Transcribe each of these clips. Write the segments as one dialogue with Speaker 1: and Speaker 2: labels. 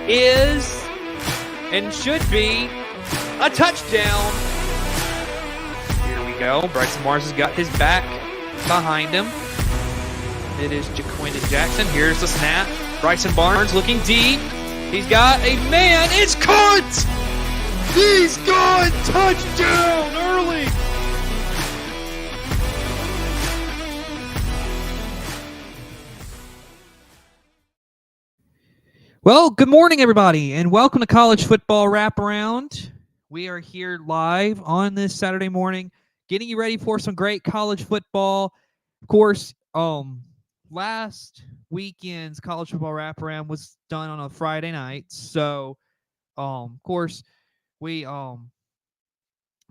Speaker 1: is and should be a touchdown. Here we go. Bryson Mars has got his back behind him. It is Jaquindon Jackson. Here's the snap. Bryson Barnes looking deep. He's got a man. It's caught! He's gone! Touchdown early! Well, good morning, everybody, and welcome to College Football Wraparound. We are here live on this Saturday morning, getting you ready for some great college football. Of course, last weekend's College Football Wraparound was done on a Friday night, so, of course, we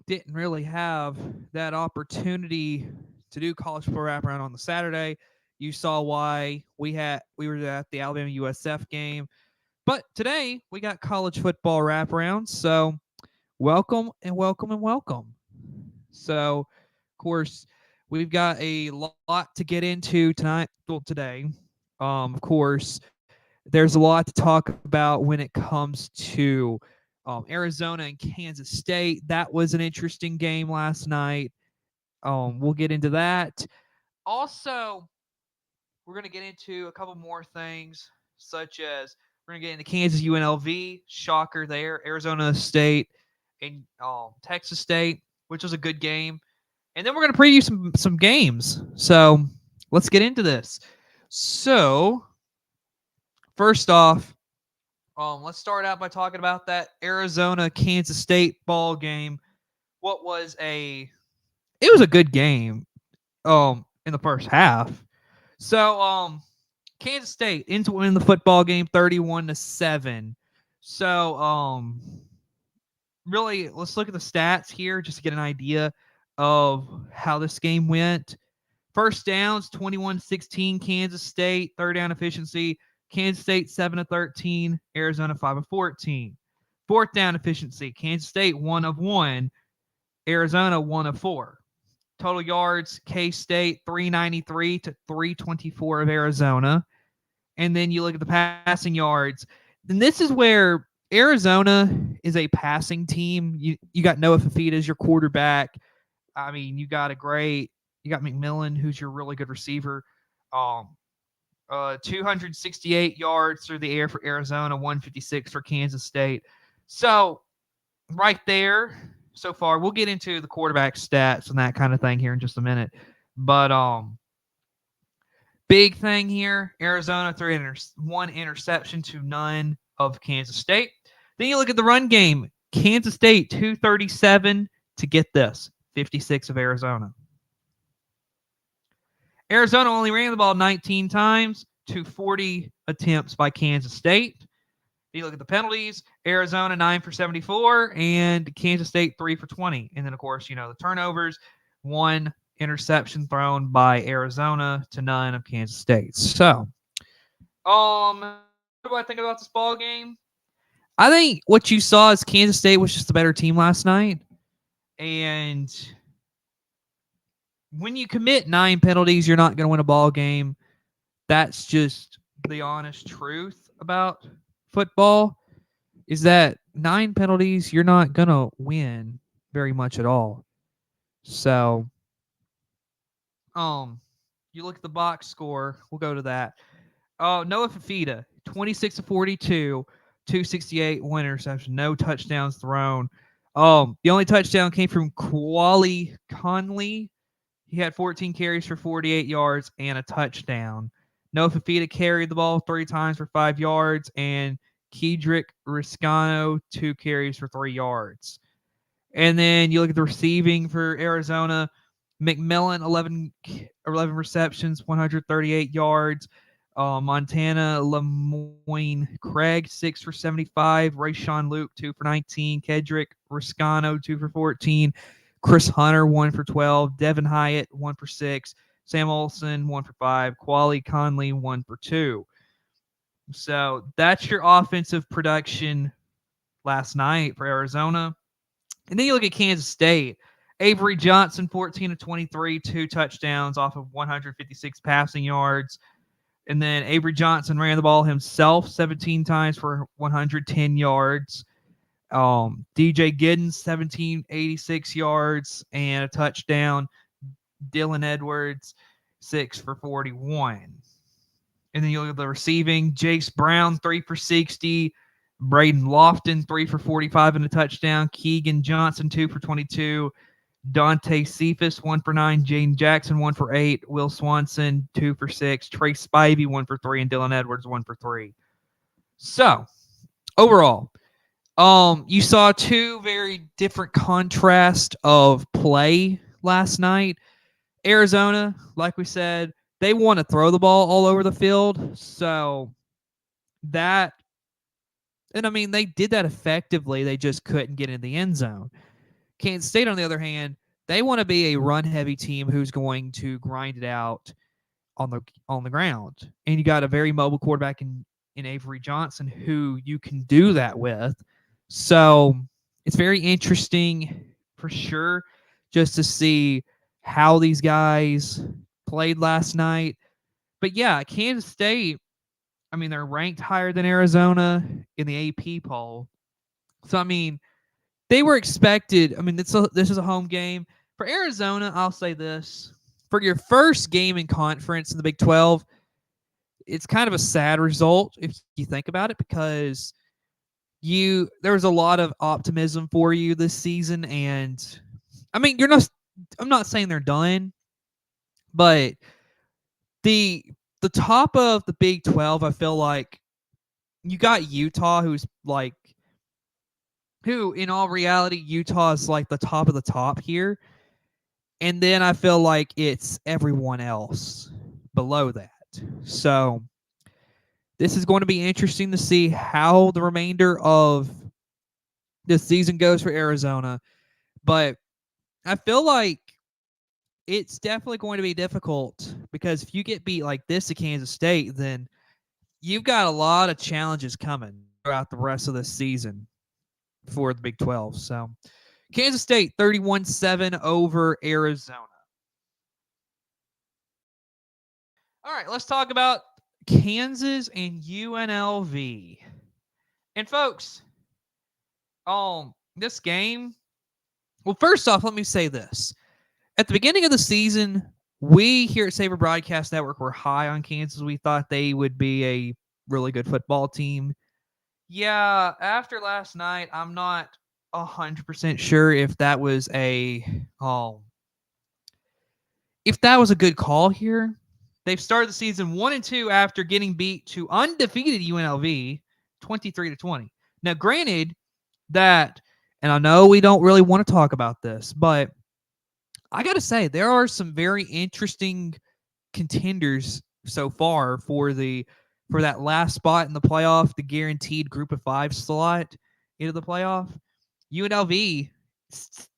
Speaker 1: didn't really have that opportunity to do College Football Wraparound on the Saturday. You saw why we were at the Alabama USF game. But today we got college football wraparound, so welcome and welcome and welcome. So, of course, we've got a lot to get into today. Of course, there's a lot to talk about when it comes to Arizona and Kansas State. That was an interesting game last night. We'll get into that. Also, we're going to get into a couple more things, such as we're going to get into Kansas UNLV, shocker there, Arizona State, and Texas State, which was a good game. And then we're going to preview some games. So let's get into this. So first off, let's start out by talking about that Arizona-Kansas State ball game. It was a good game in the first half. So Kansas State ends up winning the football game 31-7. So really, let's look at the stats here just to get an idea of how this game went. First downs, 21-16 Kansas State. Third down efficiency, Kansas State 7-13, Arizona 5-14. Fourth down efficiency, Kansas State 1 of 1, Arizona 1 of 4. Total yards, K-State 393 to 324 of Arizona. And then you look at the passing yards. And this is where Arizona is a passing team. You got Noah Fafita as your quarterback. I mean, you got McMillan, who's your really good receiver. 268 yards through the air for Arizona, 156 for Kansas State. So right there, so far, we'll get into the quarterback stats and that kind of thing here in just a minute. But big thing here, Arizona threw one interception to none of Kansas State. Then you look at the run game. Kansas State 237 to get this, 56 of Arizona. Arizona only ran the ball 19 times to 40 attempts by Kansas State. You look at the penalties, Arizona 9 for 74 and Kansas State 3 for 20. And then, of course, the turnovers, one interception thrown by Arizona to none of Kansas State. So, what do I think about this ball game? I think what you saw is Kansas State was just a better team last night. And when you commit 9 penalties, you're not going to win a ball game. That's just the honest truth about football, is that 9 penalties, you're not going to win very much at all. So, you look at the box score. We'll go to that. Noah Fafita, 26 of 42, 268, one interception, no touchdowns thrown. The only touchdown came from Quali Conley. He had 14 carries for 48 yards and a touchdown. Noah Fafita carried the ball 3 times for 5 yards, and Kedrick Riscano 2 carries for 3 yards. And then you look at the receiving for Arizona. McMillan, 11 receptions, 138 yards. Montana Lemoyne Craig, 6 for 75. Rayshawn Luke, 2 for 19. Kedrick Riscano, 2 for 14. Chris Hunter, 1 for 12. Devin Hyatt, 1 for 6. Sam Olson, 1 for 5. Quali Conley, 1 for 2. So that's your offensive production last night for Arizona. And then you look at Kansas State. Avery Johnson, 14 of 23, 2 touchdowns off of 156 passing yards. And then Avery Johnson ran the ball himself 17 times for 110 yards. DJ Giddens, 1786 yards and a touchdown. Dylan Edwards, 6 for 41. And then you look at the receiving. Jace Brown, 3 for 60. Braden Lofton, 3 for 45 and a touchdown. Keegan Johnson, 2 for 22. Dante Cephas, 1 for 9. Jane Jackson, 1 for 8. Will Swanson, 2 for 6. Trey Spivey, 1 for 3. And Dylan Edwards, 1 for 3. So, overall, you saw two very different contrast of play last night. Arizona, like we said, they want to throw the ball all over the field. So that, and I mean, they did that effectively. They just couldn't get in the end zone. Kansas State, on the other hand, they want to be a run-heavy team who's going to grind it out on the ground. And you got a very mobile quarterback in Avery Johnson who you can do that with. So it's very interesting for sure just to see how these guys played last night. But yeah, Kansas State, I mean, they're ranked higher than Arizona in the AP poll. So, I mean, they were expected. I mean, this is a home game. For Arizona, I'll say this. For your first game in conference in the Big 12, it's kind of a sad result if you think about it, because there was a lot of optimism for you this season, and I mean, I'm not saying they're done, but the top of the Big 12, I feel like you got Utah, who in all reality, Utah is like the top of the top here. And then I feel like it's everyone else below that. So this is going to be interesting to see how the remainder of this season goes for Arizona. But I feel like it's definitely going to be difficult, because if you get beat like this at Kansas State, then you've got a lot of challenges coming throughout the rest of this season for the Big 12. So Kansas State 31-7 over Arizona. All right, let's talk about Kansas and UNLV. And folks, this game, well, first off, let me say this. At the beginning of the season, we here at Saber Broadcast Network were high on Kansas. We thought they would be a really good football team. Yeah, after last night, I'm not 100% sure if that was a good call here. They've started the season 1-2 after getting beat to undefeated UNLV 23-20. Now, granted that, and I know we don't really want to talk about this, but I got to say, there are some very interesting contenders so far for that last spot in the playoff, the guaranteed group of 5 slot into the playoff. UNLV,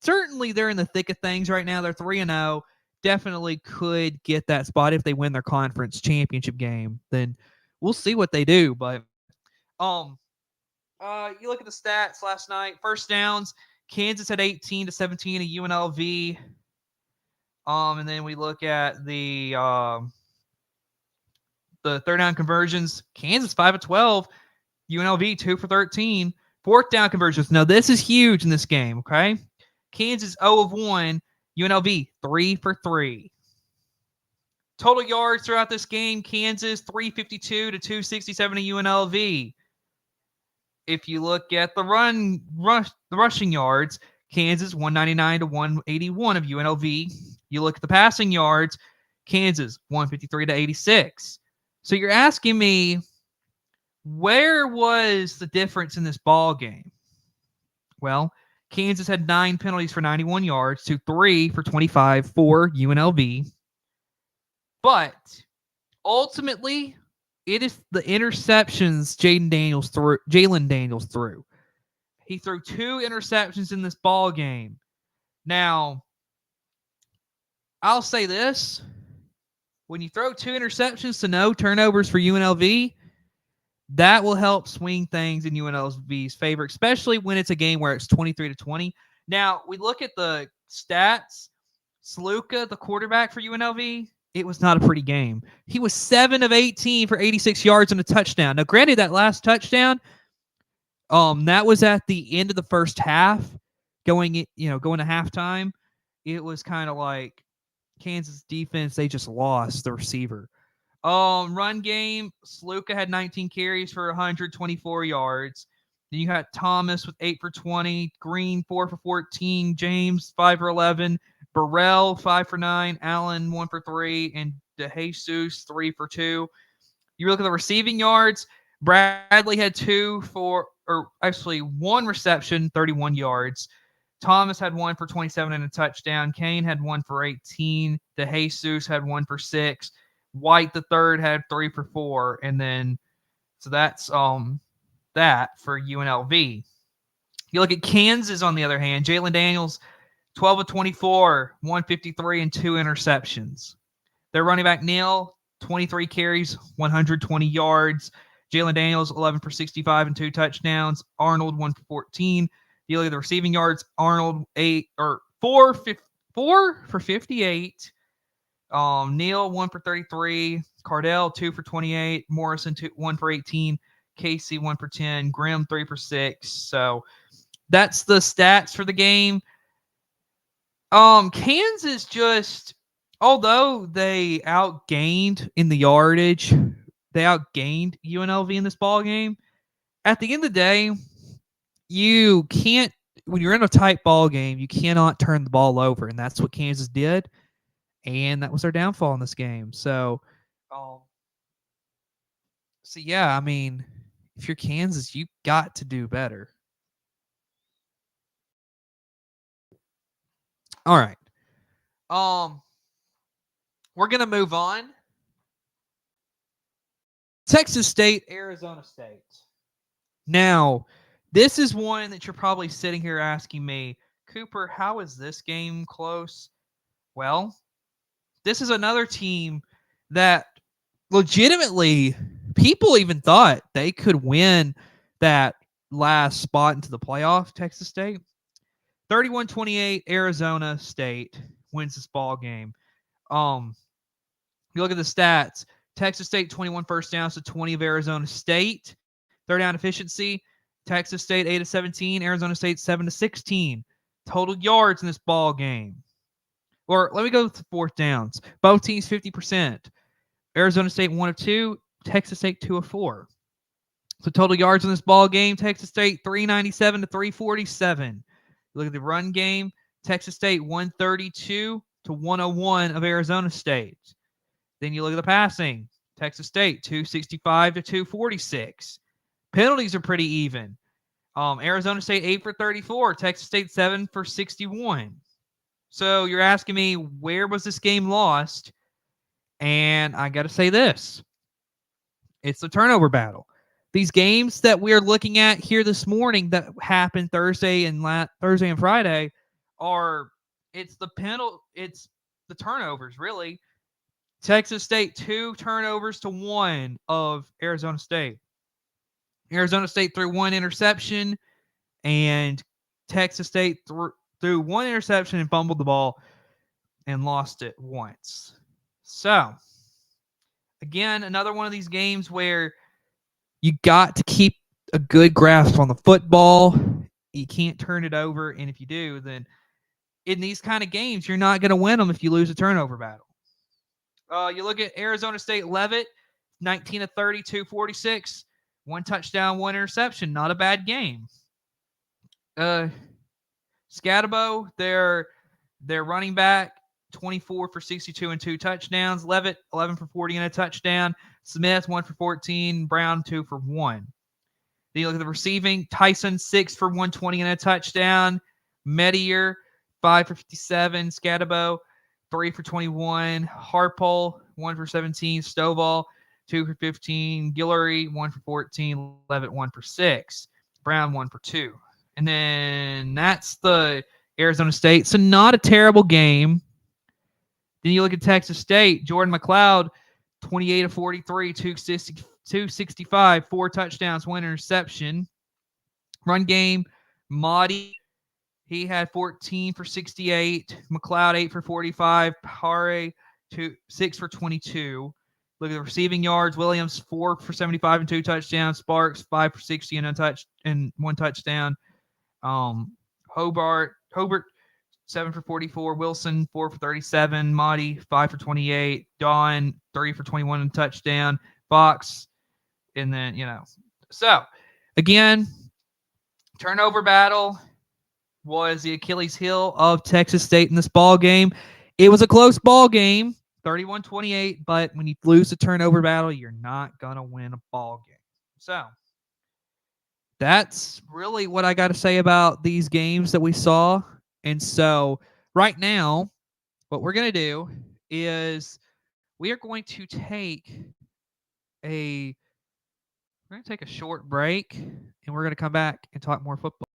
Speaker 1: certainly they're in the thick of things right now. They're 3-0. Definitely could get that spot if they win their conference championship game. Then we'll see what they do. But you look at the stats last night. First downs, Kansas had 18-17 at UNLV. And then we look at the third down conversions. Kansas 5 of 12, UNLV 2 for 13. Fourth down conversions. Now this is huge in this game. Okay, Kansas 0 of 1, UNLV 3 for 3. Total yards throughout this game: Kansas 352 to 267 to UNLV. If you look at the rushing yards, Kansas 199 to 181 of UNLV. You look at the passing yards, Kansas 153 to 86. So you're asking me, where was the difference in this ball game? Well, Kansas had 9 penalties for 91 yards to 3 for 25 for UNLV. But ultimately, it is the interceptions Jalen Daniels threw. He threw 2 interceptions in this ball game. Now, I'll say this. When you throw 2 interceptions to no turnovers for UNLV, that will help swing things in UNLV's favor, especially when it's a game where it's 23-20. Now, we look at the stats. Sluka, the quarterback for UNLV, it was not a pretty game. He was 7 of 18 for 86 yards and a touchdown. Now, granted, that last touchdown, that was at the end of the first half, going to halftime. It was kind of like Kansas defense, they just lost the receiver. Run game, Sluka had 19 carries for 124 yards. Then you had Thomas with 8 for 20, Green 4 for 14, James 5 for 11, Burrell 5 for 9, Allen 1 for 3, and DeJesus 3 for 2. You look at the receiving yards, Bradley had 1 reception, 31 yards. Thomas had 1 for 27 and a touchdown. Kane had 1 for 18. DeJesus had 1 for 6. White the third had 3 for 4, and then so that's that for UNLV. You look at Kansas on the other hand. Jalen Daniels, 12 of 24, 153 and 2 interceptions. Their running back Neal, 23 carries, 120 yards. Jalen Daniels, 11 for 65 and 2 touchdowns. Arnold, 1 for 14. You look at the receiving yards. Arnold, 4 for 58. Neal 1 for 33, Cardell 2 for 28, Morrison 1 for 18, Casey 1 for 10, Grimm 3 for 6. So that's the stats for the game. Kansas just, although they outgained in the yardage, they outgained UNLV in this ball game. At the end of the day, you can't, when you're in a tight ball game, you cannot turn the ball over, and that's what Kansas did. And that was their downfall in this game. So yeah, I mean, if you're Kansas, you got to do better. All right. We're gonna move on. Texas State, Arizona State. Now, this is one that you're probably sitting here asking me, Cooper, how is this game close? Well, this is another team that legitimately people even thought they could win that last spot into the playoff. Texas State 31-28, Arizona State wins this ball game. You look at the stats, Texas State 21 first downs to 20 of Arizona State. Third down efficiency, Texas State 8 of 17, Arizona State 7 of 16. Total yards in this ball game. Or let me go to fourth downs. Both teams 50%. Arizona State 1 of 2, Texas State 2 of 4. So total yards in this ball game, Texas State 397 to 347. Look at the run game, Texas State 132 to 101 of Arizona State. Then you look at the passing, Texas State 265 to 246. Penalties are pretty even. Arizona State 8 for 34, Texas State 7 for 61. So you're asking me, where was this game lost? And I got to say this. It's the turnover battle. These games that we're looking at here this morning that happened Thursday and Friday it's the turnovers, really. Texas State 2 turnovers to 1 of Arizona State. Arizona State threw 1 interception, and Texas State threw 1 interception and fumbled the ball and lost it once. So, again, another one of these games where you got to keep a good grasp on the football. You can't turn it over, and if you do, then in these kind of games, you're not going to win them if you lose a turnover battle. You look at Arizona State Leavitt, 19 of 30, 246, 1 touchdown, 1 interception. Not a bad game. Scatabo, their running back, 24 for 62 and 2 touchdowns. Leavitt, 11 for 40 and a touchdown. Smith, 1 for 14. Brown, 2 for 1. Then you look at the receiving. Tyson, 6 for 120 and a touchdown. Medier, 5 for 57. Scatabo, 3 for 21. Harpole, 1 for 17. Stovall, 2 for 15. Guillory, 1 for 14. Leavitt, 1 for 6. Brown, 1 for 2. And then that's the Arizona State. So not a terrible game. Then you look at Texas State. Jordan McLeod, 28 of 43, 265, 4 touchdowns, 1 interception. Run game, Mahdi, he had 14 for 68. McLeod, 8 for 45. Pare, 6 for 22. Look at the receiving yards. Williams 4 for 75 and 2 touchdowns. Sparks 5 for 60 and 1 touchdown. Hobart 7 for 44. Wilson 4 for 37. Motti 5 for 28. Dawn 3 for 21 and touchdown. Fox, and then So again, turnover battle was the Achilles heel of Texas State in this ball game. It was a close ball game, 31-28, but when you lose the turnover battle, you're not going to win a ball game. So that's really what I got to say about these games that we saw. And so right now, what we're going to do is we are going to take a short break, and we're going to come back and talk more football.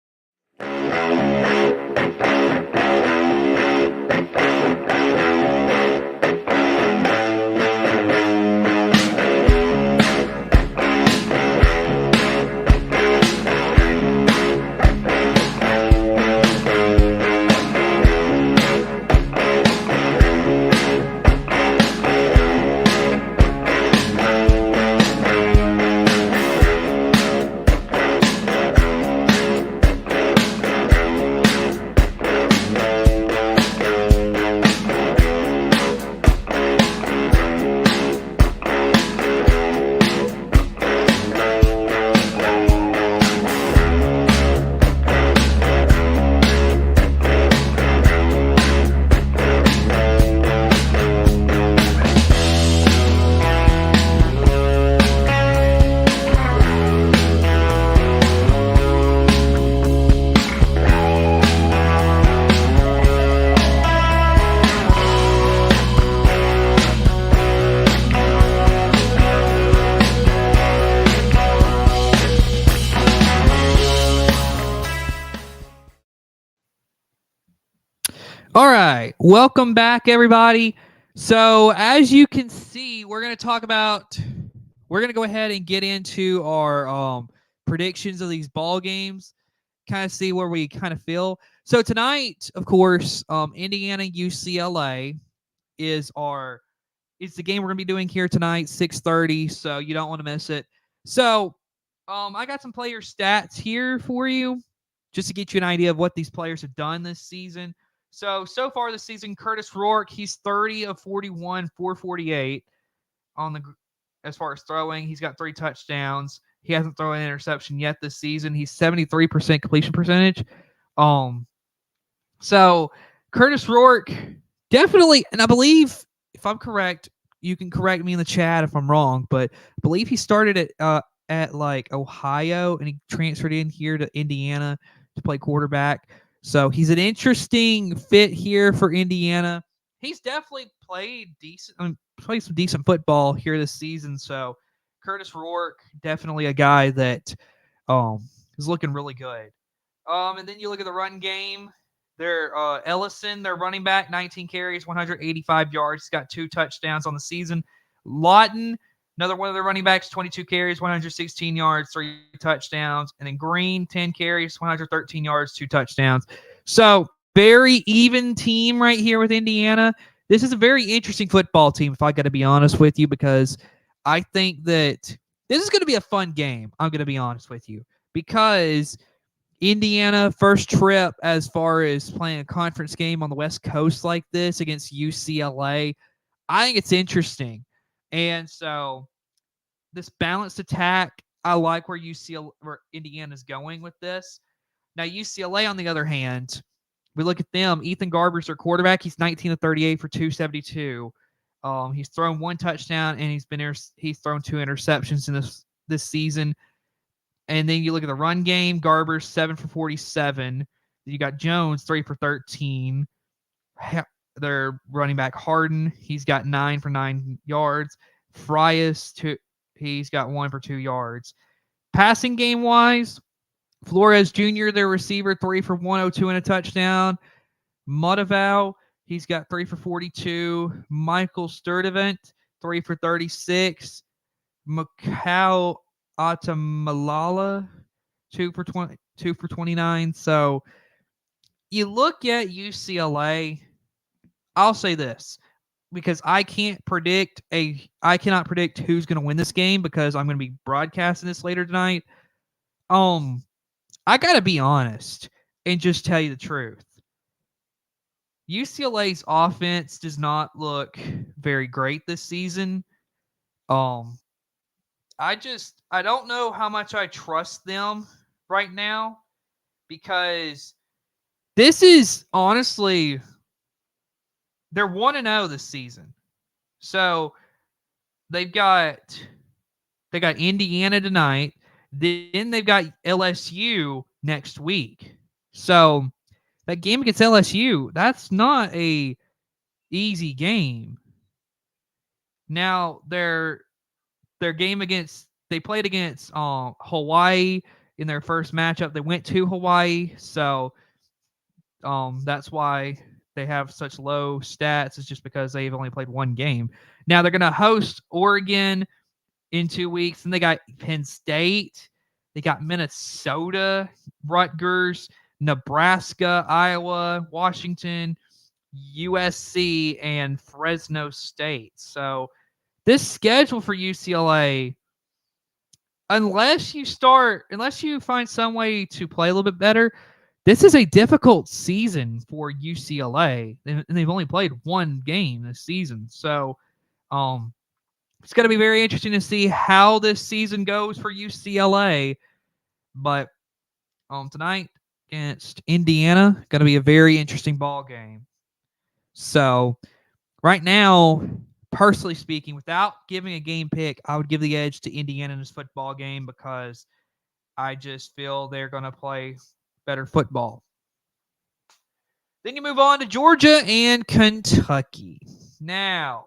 Speaker 1: All right, welcome back, everybody. So as you can see, we're going to go ahead and get into our predictions of these ball games, kind of see where we kind of feel. So tonight, of course, Indiana UCLA is the game we're going to be doing here tonight, 6:30, so you don't want to miss it. So I got some player stats here for you, just to get you an idea of what these players have done this season. So far this season, Curtis Rourke, he's 30 of 41, 448 as far as throwing. He's got 3 touchdowns. He hasn't thrown an interception yet this season. He's 73% completion percentage. So Curtis Rourke definitely, and I believe, if I'm correct, you can correct me in the chat if I'm wrong, but I believe he started at like Ohio and he transferred in here to Indiana to play quarterback. So he's an interesting fit here for Indiana. He's definitely played some decent football here this season. So Curtis Rourke, definitely a guy that is looking really good. And then you look at the run game. Ellison, their running back, 19 carries, 185 yards. He's got 2 touchdowns on the season. Lawton, another one of their running backs, 22 carries, 116 yards, 3 touchdowns. And then Green, 10 carries, 113 yards, 2 touchdowns. So very even team right here with Indiana. This is a very interesting football team, if I got to be honest with you, because I think that this is going to be a fun game. I'm going to be honest with you, because Indiana, first trip as far as playing a conference game on the West Coast like this against UCLA. I think it's interesting. And so this balanced attack, I like where Indiana's going with this. Now, UCLA, on the other hand, we look at them. Ethan Garber's their quarterback. He's 19 of 38 for 272. He's thrown 1 touchdown, and he's thrown 2 interceptions in this season. And then you look at the run game. Garber's 7 for 47. Then you got Jones, 3 for 13. Their running back Harden, he's got 9 for 9 yards. Frias, he's got 1 for 2 yards. Passing game wise, Flores Jr., their receiver, 3 for 102 and a touchdown. Mudavow, he's got 3 for 42. Michael Sturdivant, 3 for 36. Macau Atamalala, 2 for 29. So you look at UCLA, I'll say this. because I cannot predict who's going to win this game because I'm going to be broadcasting this later tonight. Um, I got to be honest and just tell you the truth. UCLA's offense does not look very great this season. Um, I don't know how much I trust them right now because this is honestly they're 1-0 this season. So they've got they got Indiana tonight, then they've got LSU next week. So that game against LSU, that's not a easy game. Now their game against they played against Hawaii in their first matchup. They went to Hawaii, so that's why they have such low stats. It's just because they've only played one game. Now they're gonna host Oregon in 2 weeks, and they got Penn State, they got Minnesota, Rutgers, Nebraska, Iowa, Washington, USC, and Fresno State. So this schedule for UCLA, unless you find some way to play a little bit better, this is a difficult season for UCLA, and they've only played one game this season. So, it's going to be very interesting to see how this season goes for UCLA. But tonight against Indiana, going to be a very interesting ball game. So, right now, personally speaking, without giving a game pick, I would give the edge to Indiana in this football game because I just feel they're going to play better football. Then you move on to Georgia and Kentucky. Now,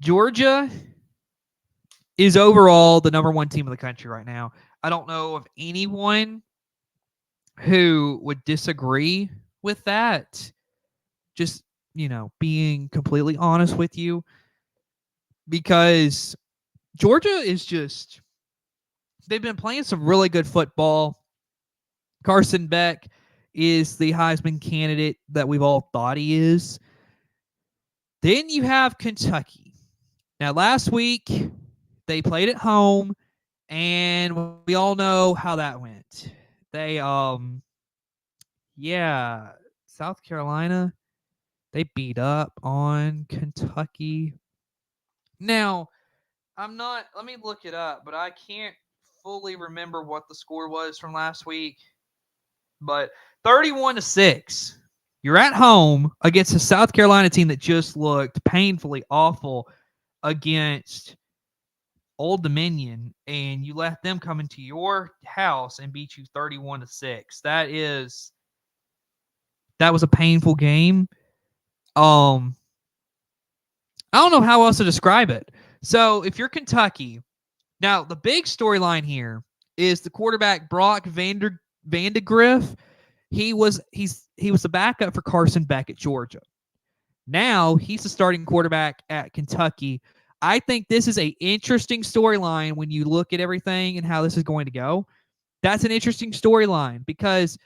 Speaker 1: Georgia is overall the number one team in the country right now. I don't know of anyone who would disagree with that. Just, being completely honest with you. Because Georgia is just, they've been playing some really good football. Carson Beck is the Heisman candidate that we've all thought he is. Then you have Kentucky. Now, last week, they played at home, and we all know how that went. They, South Carolina, they beat up on Kentucky. Now, let me look it up, but I can't fully remember what the score was from last week. But 31-6. You're at home against a South Carolina team that just looked painfully awful against Old Dominion, and you let them come into your house and beat you 31-6. That was a painful game. I don't know how else to describe it. So if you're Kentucky, now the big storyline here is the quarterback Brock Vandegrift. He was the backup for Carson Beck at Georgia. Now he's the starting quarterback at Kentucky. I think this is an interesting storyline when you look at everything and how this is going to go. That's an interesting storyline because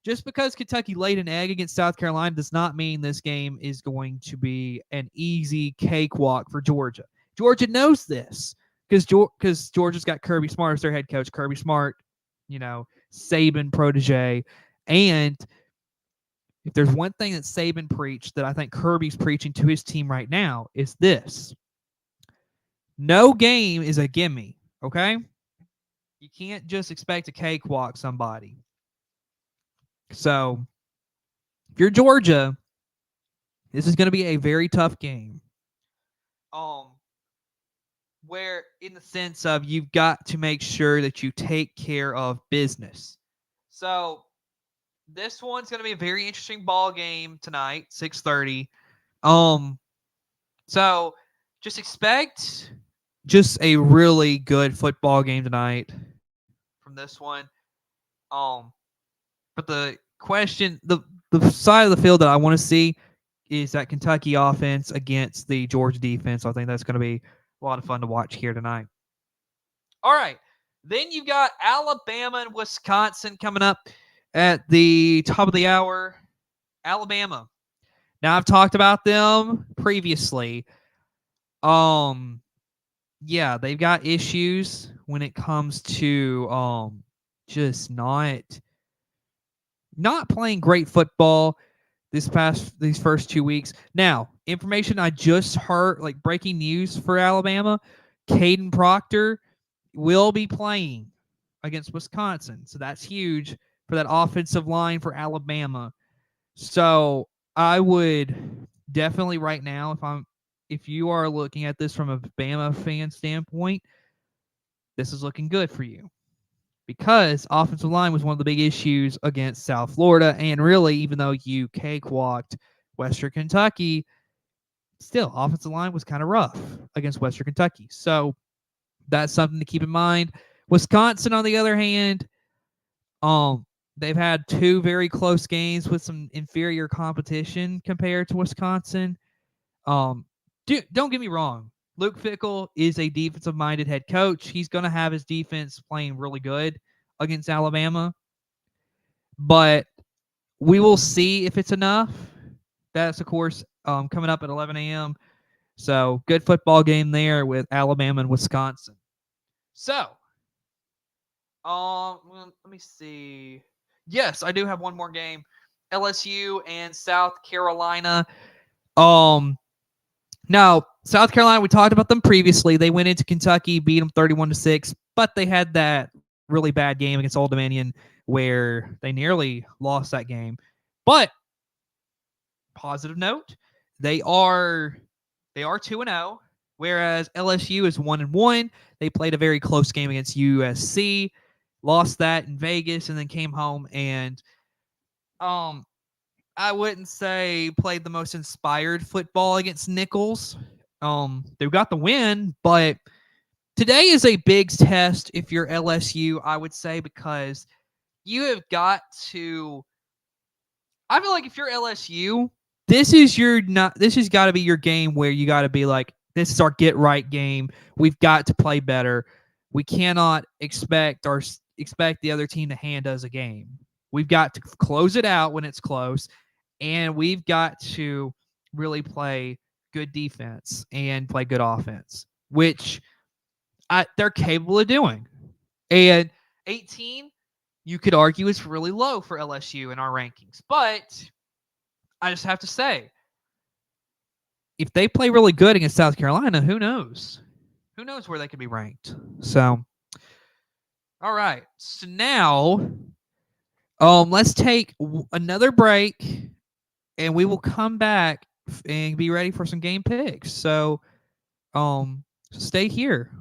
Speaker 1: just because Kentucky laid an egg against South Carolina does not mean this game is going to be an easy cakewalk for Georgia. Georgia knows this because Georgia's got Kirby Smart as their head coach. Kirby Smart, Saban protege. And if there's one thing that Saban preached that I think Kirby's preaching to his team right now is this. No game is a gimme, okay? You can't just expect to cakewalk somebody. So, if you're Georgia, this is going to be a very tough game. Where in the sense of you've got to make sure that you take care of business. So, this one's going to be a very interesting ball game tonight, 6:30. So just expect just a really good football game tonight from this one. But the question, the side of the field that I want to see is that Kentucky offense against the Georgia defense. I think that's going to be a lot of fun to watch here tonight. All right. Then you've got Alabama and Wisconsin coming up at the top of the hour. Alabama. Now I've talked about them previously. Um, yeah, they've got issues when it comes to just not playing great football these first 2 weeks. Now, information I just heard, like breaking news for Alabama, Caden Proctor will be playing against Wisconsin. So that's huge for that offensive line for Alabama. So I would definitely right now, if you are looking at this from a Bama fan standpoint, this is looking good for you because offensive line was one of the big issues against South Florida, and really, even though you cakewalked Western Kentucky, still offensive line was kind of rough against Western Kentucky. So that's something to keep in mind. Wisconsin, on the other hand, um, they've had two very close games with some inferior competition compared to Wisconsin. Don't get me wrong. Luke Fickell is a defensive-minded head coach. He's going to have his defense playing really good against Alabama, but we will see if it's enough. That's, of course, coming up at 11 a.m. So good football game there with Alabama and Wisconsin. So, let me see. Yes, I do have one more game. LSU and South Carolina. Now, South Carolina, we talked about them previously. They went into Kentucky, beat them 31-6, but they had that really bad game against Old Dominion where they nearly lost that game. But positive note, they are 2-0, whereas LSU is 1-1. They played a very close game against USC, lost that in Vegas, and then came home and I wouldn't say played the most inspired football against Nichols. They got the win, but today is a big test if you're LSU, I would say, because you have got to. I feel like if you're LSU, this has got to be your game where you got to be like, this is our get right game. We've got to play better. We cannot expect the other team to hand us a game. We've got to close it out when it's close, and we've got to really play good defense and play good offense, which they're capable of doing. And 18, you could argue, is really low for LSU in our rankings. But I just have to say, if they play really good against South Carolina, who knows? Who knows where they could be ranked? So, all right. So now, let's take another break, and we will come back and be ready for some game picks. So, stay here.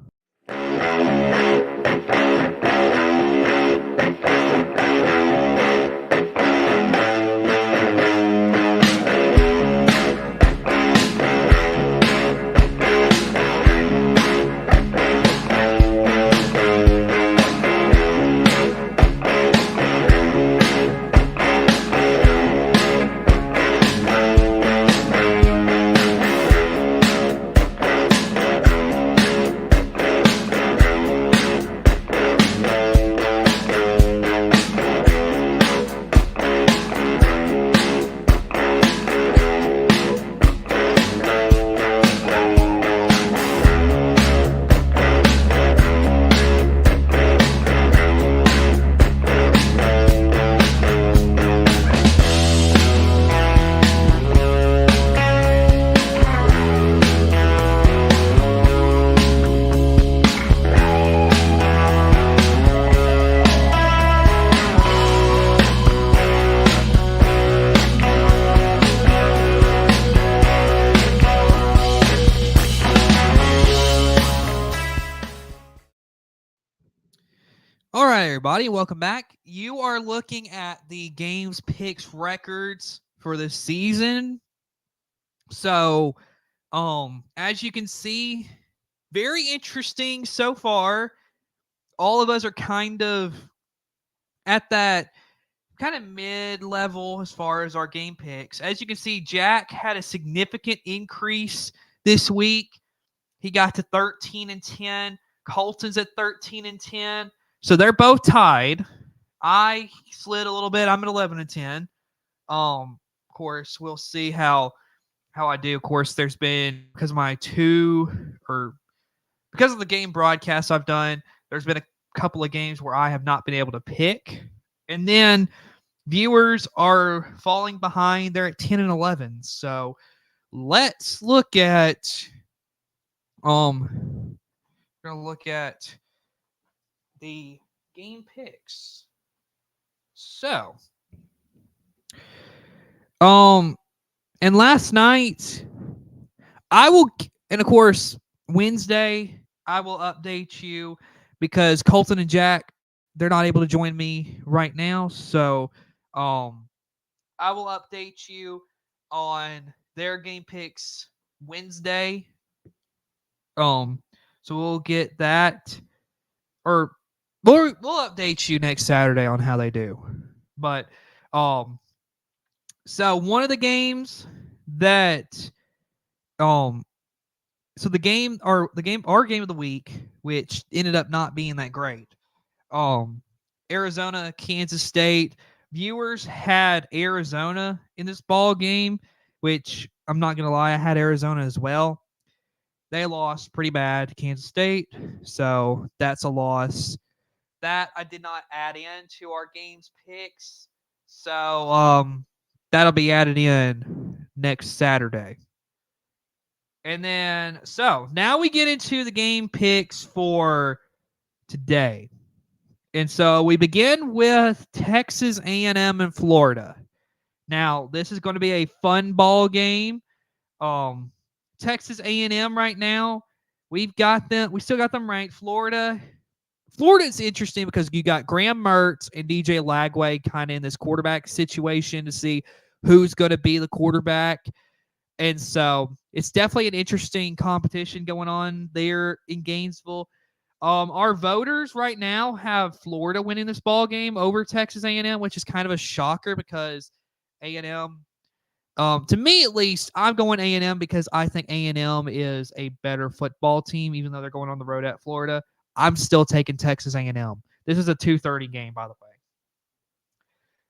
Speaker 1: All right, everybody, welcome back. You are looking at the games picks records for the season. So, as you can see, very interesting so far. All of us are kind of at that kind of mid-level as far as our game picks. As you can see, Jack had a significant increase this week. He got to 13-10. Colton's at 13-10. So they're both tied. I slid a little bit. I'm at 11-10. Of course, we'll see how I do. Of course, there's been because of the game broadcasts I've done, there's been a couple of games where I have not been able to pick. And then viewers are falling behind. They're at 10 and 11. So let's look at we're gonna look at the game picks. So um and last night I will, and of course, Wednesday, I will update you because Colton and Jack, they're not able to join me right now. So, I will update you on their game picks Wednesday. Um, so we'll get that, or we'll update you next Saturday on how they do. But, um, so one of the games that, um, so our game of the week, which ended up not being that great. Um, Arizona, Kansas State. Viewers had Arizona in this ball game, which I'm not gonna lie, I had Arizona as well. They lost pretty bad to Kansas State, so that's a loss. That I did not add in to our games picks. So that'll be added in next Saturday. And then, so now we get into the game picks for today. And so we begin with Texas A&M and Florida. Now, this is going to be a fun ball game. Texas A&M right now, we still got them ranked. Florida is interesting because you got Graham Mertz and DJ Lagway kind of in this quarterback situation to see who's going to be the quarterback. And so it's definitely an interesting competition going on there in Gainesville. Our voters right now have Florida winning this ball game over Texas A&M, which is kind of a shocker because A&M, to me at least, I'm going A&M because I think A&M is a better football team, even though they're going on the road at Florida. I'm still taking Texas A&M. This is a 2:30 game, by the way.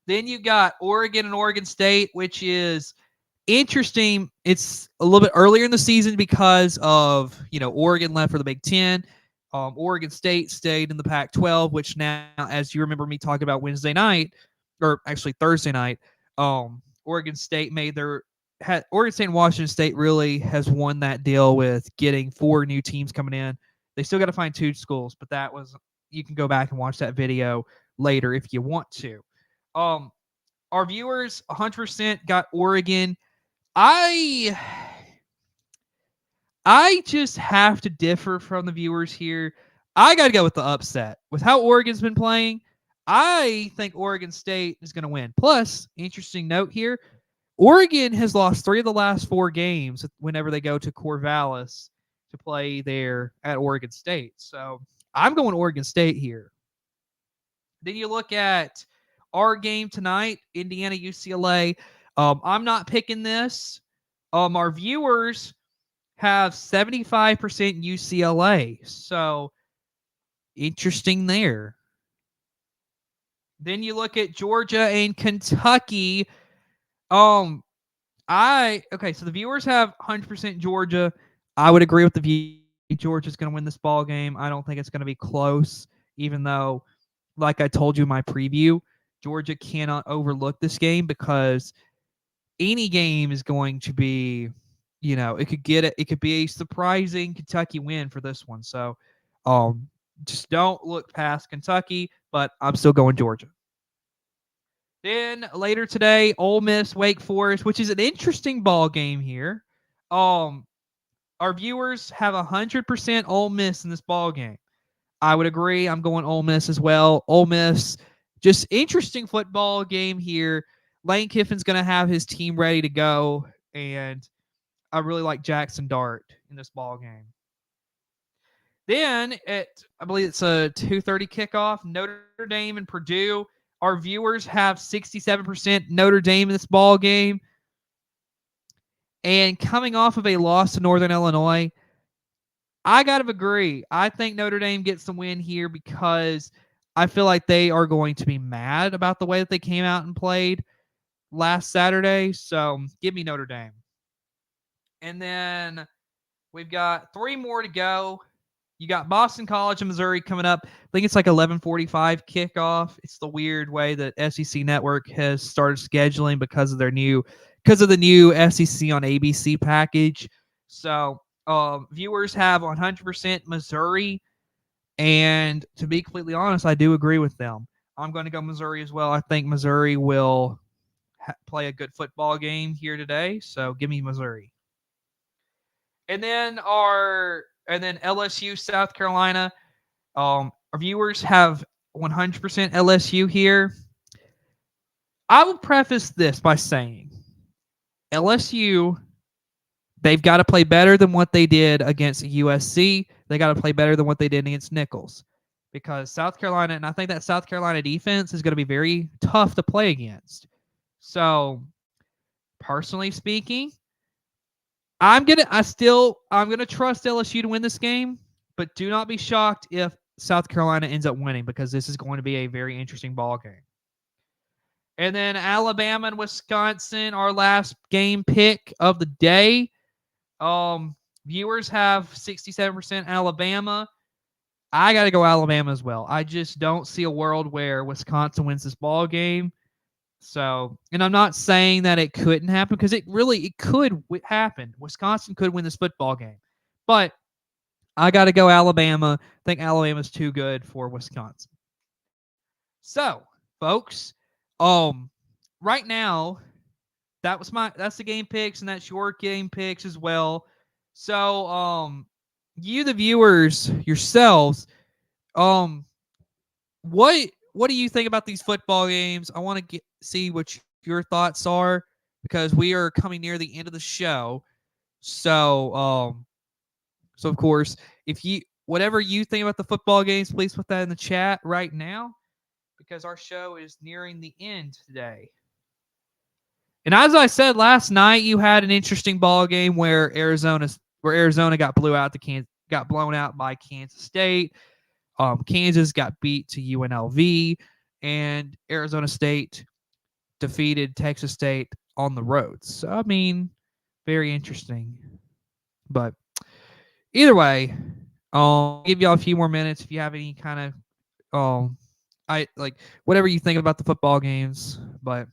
Speaker 1: Then you got Oregon and Oregon State, which is interesting. It's a little bit earlier in the season because of, Oregon left for the Big Ten. Oregon State stayed in the Pac-12, which now, as you remember me talking about Wednesday night, or actually Thursday night, Oregon State Oregon State and Washington State really has won that deal with getting 4 new teams coming in. They still got to find 2 schools, but you can go back and watch that video later if you want to. Our viewers 100% got Oregon. I just have to differ from the viewers here. I got to go with the upset. With how Oregon's been playing, I think Oregon State is going to win. Plus, interesting note here, Oregon has lost 3 of the last 4 games whenever they go to Corvallis to play there at Oregon State. So I'm going Oregon State here. Then you look at our game tonight, Indiana UCLA. I'm not picking this. Our viewers have 75% UCLA. So interesting there. Then you look at Georgia and Kentucky. So the viewers have 100% Georgia. I would agree with the view. Georgia's going to win this ball game. I don't think it's going to be close, even though, like I told you in my preview, Georgia cannot overlook this game because any game is going to be, it could be a surprising Kentucky win for this one. So, just don't look past Kentucky, but I'm still going Georgia. Then later today, Ole Miss, Wake Forest, which is an interesting ball game here. Our viewers have 100% Ole Miss in this ball game. I would agree. I'm going Ole Miss as well. Ole Miss, just interesting football game here. Lane Kiffin's going to have his team ready to go, and I really like Jackson Dart in this ball game. Then I believe it's a 2:30 kickoff, Notre Dame and Purdue. Our viewers have 67% Notre Dame in this ball game. And coming off of a loss to Northern Illinois, I got to agree. I think Notre Dame gets the win here because I feel like they are going to be mad about the way that they came out and played. last Saturday. So give me Notre Dame. And then we've got 3 more to go. You got Boston College and Missouri coming up. I think it's like 11:45 kickoff. It's the weird way that SEC Network has started scheduling because of the new SEC on ABC package. So viewers have 100% Missouri, and to be completely honest, I do agree with them. I'm going to go Missouri as well. I think Missouri will play a good football game here today. So give me Missouri. And then LSU South Carolina. Our viewers have 100% LSU here. I will preface this by saying LSU, they've got to play better than what they did against USC. They got to play better than what they did against Nichols, because South Carolina, and I think that South Carolina defense is going to be very tough to play against. So, personally speaking, I'm gonna trust LSU to win this game, but do not be shocked if South Carolina ends up winning, because this is going to be a very interesting ball game. And then Alabama and Wisconsin, our last game pick of the day. Viewers have 67% Alabama. I got to go Alabama as well. I just don't see a world where Wisconsin wins this ball game. So, and I'm not saying that it couldn't happen, because it could happen. Wisconsin could win this football game. But I got to go Alabama. I think Alabama's too good for Wisconsin. So, folks, right now, that's the game picks, and that's your game picks as well. So, you the viewers yourselves, what do you think about these football games? I want to see what your thoughts are, because we are coming near the end of the show. So of course, if you whatever you think about the football games, please put that in the chat right now, because our show is nearing the end today. And as I said last night, you had an interesting ball game where Arizona got got blown out by Kansas State. Kansas got beat to UNLV, and Arizona State defeated Texas State on the road. So, I mean, very interesting. But either way, I'll give y'all a few more minutes if you have any kind of whatever you think about the football games. But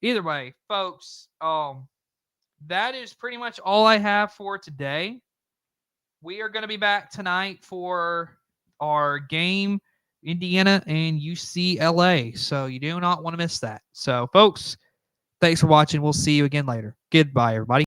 Speaker 1: either way, folks, that is pretty much all I have for today. We are going to be back tonight for our game, Indiana and UCLA. So you do not want to miss that. So, folks, thanks for watching. We'll see you again later. Goodbye, everybody.